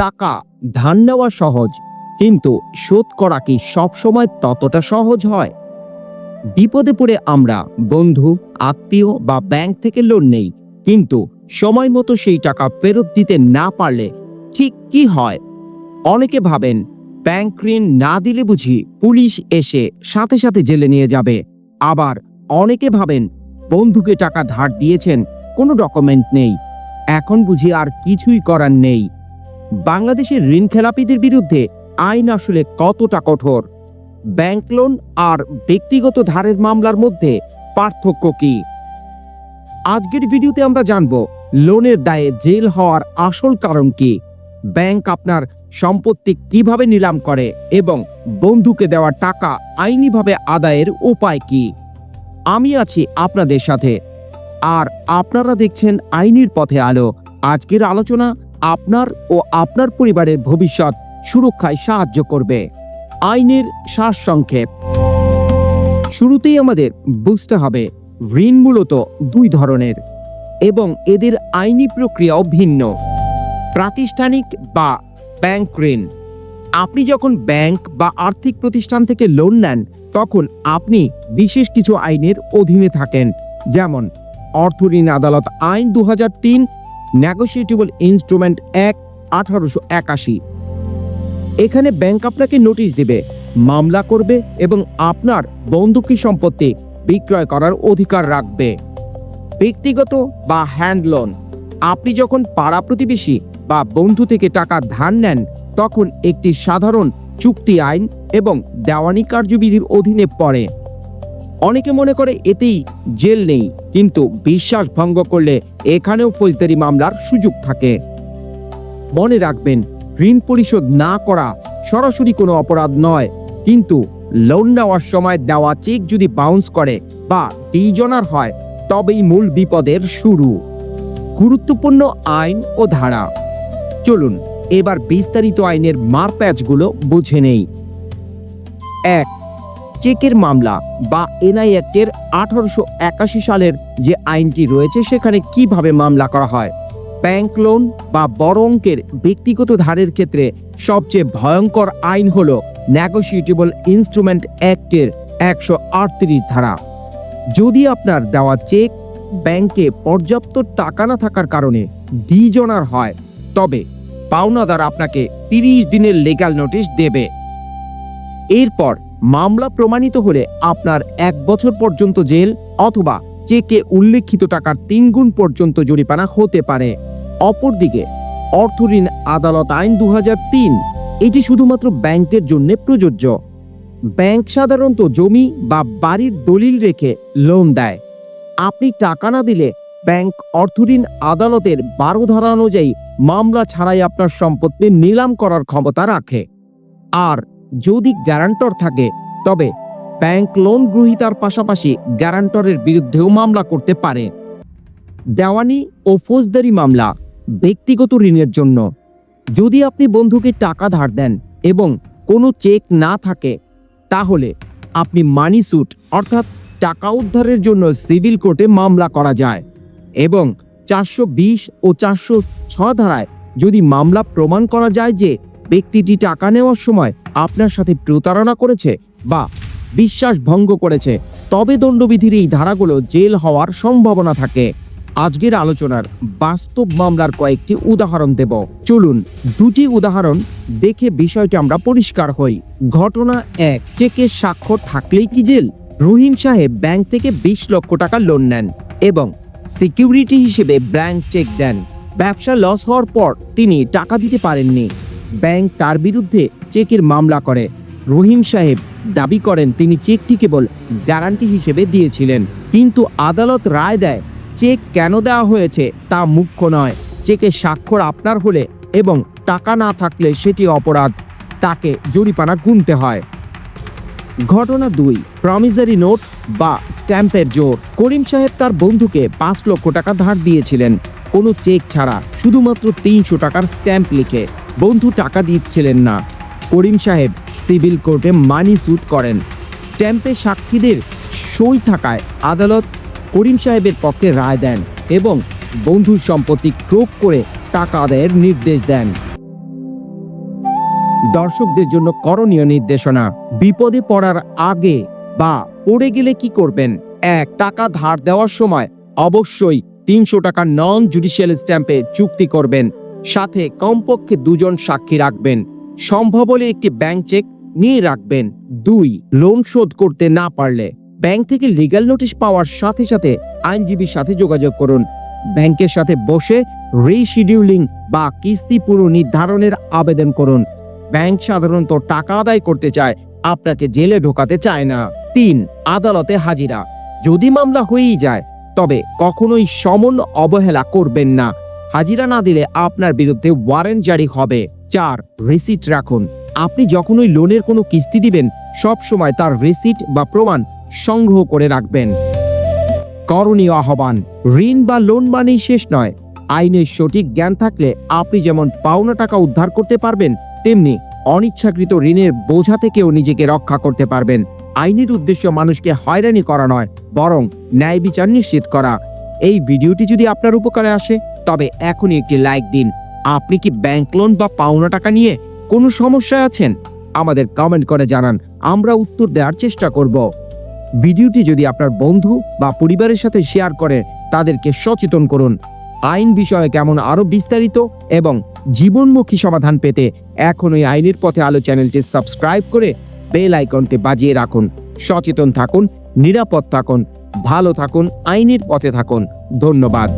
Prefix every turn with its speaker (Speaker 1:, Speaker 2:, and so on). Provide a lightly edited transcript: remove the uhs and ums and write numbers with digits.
Speaker 1: টাকা ধার নেওয়া সহজ, কিন্তু শোধ করা কি সবসময় ততটা সহজ হয়? বিপদে পড়ে আমরা বন্ধু, আত্মীয় বা ব্যাংক থেকে লোন নেই, কিন্তু সময় মতো সেই টাকা ফেরত দিতে না পারলে ঠিক কি হয়? অনেকে ভাবেন ব্যাংক ঋণ না দিলে বুঝি পুলিশ এসে সাথে সাথে জেলে নিয়ে যাবে। আবার অনেকে ভাবেন বন্ধুকে টাকা ধার দিয়েছেন, কোনো ডকুমেন্ট নেই, এখন বুঝি আর কিছুই করার নেই। বাংলাদেশের ঋণ খেলাপিদের বিরুদ্ধে আইন আসলে কতটা কঠোর? ব্যাংক লোন আর ব্যক্তিগত ধারের মামলার মধ্যে পার্থক্য কি? আজকের ভিডিওতে আমরা জানব লোনের দায়ে জেল হওয়ার আসল কারণ কি, ব্যাংক আপনার সম্পত্তি কিভাবে নিলাম করে এবং বন্ধুকে দেওয়া টাকা আইনিভাবে আদায়ের উপায় কি। আমি আছি আপনাদের সাথে, আর আপনারা দেখছেন আইনের পথে আলো। আজকের আলোচনা আপনার ও আপনার পরিবারের ভবিষ্যৎ সুরক্ষায় সাহায্য করবে। আইনের সারসংক্ষেপ। শুরুতেই আমাদের বুঝতে হবে ঋণ মূলত দুই ধরনের এবং এদের আইনি প্রক্রিয়াও ভিন্ন। প্রাতিষ্ঠানিক বা ব্যাংক ঋণ। আপনি যখন ব্যাংক বা আর্থিক প্রতিষ্ঠান থেকে লোন নেন, তখন আপনি বিশেষ কিছু আইনের অধীনে থাকেন, যেমন অর্থ ঋণ আদালত আইন 2003, নেগোশিয়েটেবল ইনস্ট্রুমেন্ট অ্যাক্ট 1881। এখানে ব্যাংক আপনাকে নোটিশ দেবে, মামলা করবে এবং আপনার বন্ধকি সম্পত্তি বিক্রয় করার অধিকার রাখবে। ব্যক্তিগত বা হ্যান্ড লোন। আপনি যখন পাড়া প্রতিবেশী বা বন্ধু থেকে টাকা ধার নেন, তখন একটি সাধারণ চুক্তি আইন এবং দেওয়ানি কার্যবিধির অধীনে পড়ে। অনেকে মনে করে এতেই জেল নেই, কিন্তু বিশ্বাস ভঙ্গ করলে এখানেও ফৌজদারি মামলার সুযোগ থাকে। মনে রাখবেন, ঋণ পরিশোধ না করা সরাসরি কোনো অপরাধ নয়, কিন্তু লোন নেওয়ার সময় দেওয়া চেক যদি বাউন্স করে বা ডিজনার হয়, তবেই মূল বিপদের শুরু। গুরুত্বপূর্ণ আইন ও ধারা। চলুন এবার বিস্তারিত আইনের মারপ্যাচগুলো বুঝে নেই। 1. চেকের মামলা বা এনআই অ্যাক্টের 1881 সালের যে আইনটি রয়েছে, সেখানে কিভাবে মামলা করা হয়। ব্যাংক লোন বা বড় অঙ্কের ব্যক্তিগত ধারের ক্ষেত্রে সবচেয়ে ভয়ঙ্কর আইন হল নেগোশিয়েটেবল ইনস্ট্রুমেন্ট অ্যাক্টের 138 ধারা। যদি আপনার দেওয়া চেক ব্যাংকে পর্যাপ্ত টাকা না থাকার কারণে ডিজনার হয়, তবে পাওনাদার আপনাকে 30 দিনের লিগ্যাল নোটিশ দেবে। এরপর মামলা প্রমাণিত হলে আপনার 1 বছর পর্যন্ত জেল অথবা চেকে উল্লেখিত টাকার 3 গুণ পর্যন্ত জরিমানা হতে পারে। অপরদিকে অর্থ ঋণ আদালত আইন 2003, এটি শুধুমাত্র ব্যাংকের জন্য প্রযোজ্য। ব্যাংক সাধারণত জমি বা বাড়ির দলিল রেখে লোন দেয়। আপনি টাকা না দিলে ব্যাংক অর্থ ঋণ আদালতের 12 ধারা অনুযায়ী মামলা ছাড়াই আপনার সম্পত্তি নিলাম করার ক্ষমতা রাখে। আর যদি গ্যারান্টর থাকে, তবে ব্যাংক লোন গ্রহীতার পাশাপাশি গ্যারান্টরের বিরুদ্ধেও মামলা করতে পারে। দেওয়ানি ও ফৌজদারি মামলা। ব্যক্তিগত ঋণের জন্য যদি আপনি বন্ধুকে টাকা ধার দেন এবং কোনো চেক না থাকে, তাহলে আপনি মানি স্যুট অর্থাৎ টাকা উদ্ধারের জন্য সিভিল কোর্টে মামলা করা যায় এবং 420 ও 406 ধারায় যদি মামলা প্রমাণ করা যায় যে ব্যক্তিটি টাকা নেওয়ার সময় আপনার সাথে প্রতারণা করেছে বা বিশ্বাস ভঙ্গ করেছে, তবে দণ্ডবিধির এই ধারাগুলো জেল হওয়ার সম্ভাবনা থাকে। আজকের আলোচনার বাস্তব মামলার কয়েকটি উদাহরণ দেব। চলুন দুটি উদাহরণ দেখে বিষয়টি আমরা পরিষ্কার হই। ঘটনা 1, চেকের স্বাক্ষর থাকলেই কি জেল? রহিম সাহেব ব্যাংক থেকে 20 লক্ষ টাকা লোন নেন এবং সিকিউরিটি হিসেবে ব্ল্যাঙ্ক চেক দেন। ব্যবসা লস হওয়ার পর তিনি টাকা দিতে পারেননি। ব্যাংক তার বিরুদ্ধে চেকের মামলা করে। রহিম সাহেব দাবি করেন তিনি চেকটি কেবল গ্যারান্টি হিসেবে দিয়েছিলেন, কিন্তু আদালত রায় দেয় চেক কেন দেওয়া হয়েছে তা মুখ্য নয়। চেকের স্বাক্ষর আপনার হলে এবং টাকা না থাকলে সেটি অপরাধ, তাকে জরিমানা গুনতে হয়। ঘটনা 2, প্রমিসারি নোট বা স্ট্যাম্পের জোর। করিম সাহেব তার বন্ধুকে 5 লক্ষ টাকা ধার দিয়েছিলেন কোনো চেক ছাড়া, শুধুমাত্র 300 টাকার স্ট্যাম্প লিখে। বন্ধু টাকা দিচ্ছিলেন না। করিম সাহেব সিভিল কোর্টে মানি স্যুট করেন। স্ট্যাম্পে সাক্ষীদের সই থাকায় আদালত করিম সাহেবের পক্ষে রায় দেন এবং বন্ধুর সম্পত্তি ক্রোক করে টাকা আদায়ের নির্দেশ দেন। দর্শকদের জন্য করণীয় নির্দেশনা। বিপদে পড়ার আগে বা পড়ে গেলে কি করবেন? 1. টাকা ধার দেওয়ার সময় অবশ্যই 300 টাকা নন জুডিশিয়াল স্ট্যাম্পে চুক্তি করবেন। সাথে কমপক্ষে 2 জন সাক্ষী রাখবেন। সম্ভব হলে একটি ব্যাংক চেক নিয়ে রাখবেন। 2. লোন শোধ করতে না পারলে ব্যাংক থেকে লিগ্যাল নোটিশ পাওয়ার সাথে সাথে আইনজীবীর সাথে যোগাযোগ করুন। ব্যাংকের সাথে বসে রিশিডিউলিং বা কিস্তি পুনর্নির্ধারণের আবেদন করুন। ব্যাংক সাধারণত টাকা আদায় করতে চায়, আপনাকে জেলে ঢোকাতে চায় না। 3. আদালতে হাজিরা। যদি মামলা হয়েই যায় তবে কখনোই সমন অবহেলা করবেন না। হাজিরা না দিলে আপনার বিরুদ্ধে ওয়ারেন্ট জারি হবে। 4. রিসিট রাখুন। আপনি যখনই লোনের কোনো কিস্তি দিবেন সব সময় তার রিসিট বা প্রমাণ সংগ্রহ করে রাখবেন। করণীয় আহ্বান: ঋণ বা লোন মানেই শেষ নয়। আইনের সঠিক জ্ঞান থাকলে আপনি যেমন পাওনা টাকা উদ্ধার করতে পারবেন, তেমনি অনিচ্ছাকৃত ঋণের বোঝা থেকেও নিজেকে রক্ষা করতে পারবেন। আইনের উদ্দেশ্য মানুষকে হয়রানি করা নয়, বরং ন্যায় বিচার নিশ্চিত করা। এই ভিডিওটি যদি আপনার উপকারে আসে তবে এখনই একটি লাইক দিন। আপনি কি ব্যাংক লোন বা পাওনা টাকা নিয়ে কোনো সমস্যায় আছেন? আমাদের কমেন্ট করে জানান, আমরা উত্তর দেওয়ার চেষ্টা করব। ভিডিওটি যদি আপনার বন্ধু বা পরিবারের সাথে শেয়ার করে তাদেরকে সচেতন করুন। আইন বিষয়ে কেমন আরো বিস্তারিত এবং জীবনমুখী সমাধান পেতে এখনই আইনের পথে আলো চ্যানেলটি সাবস্ক্রাইব করে বেল আইকনটি বাজিয়ে রাখুন। সচেতন থাকুন, নিরাপদ থাকুন, ভালো থাকুন, আইনের পথে থাকুন। ধন্যবাদ।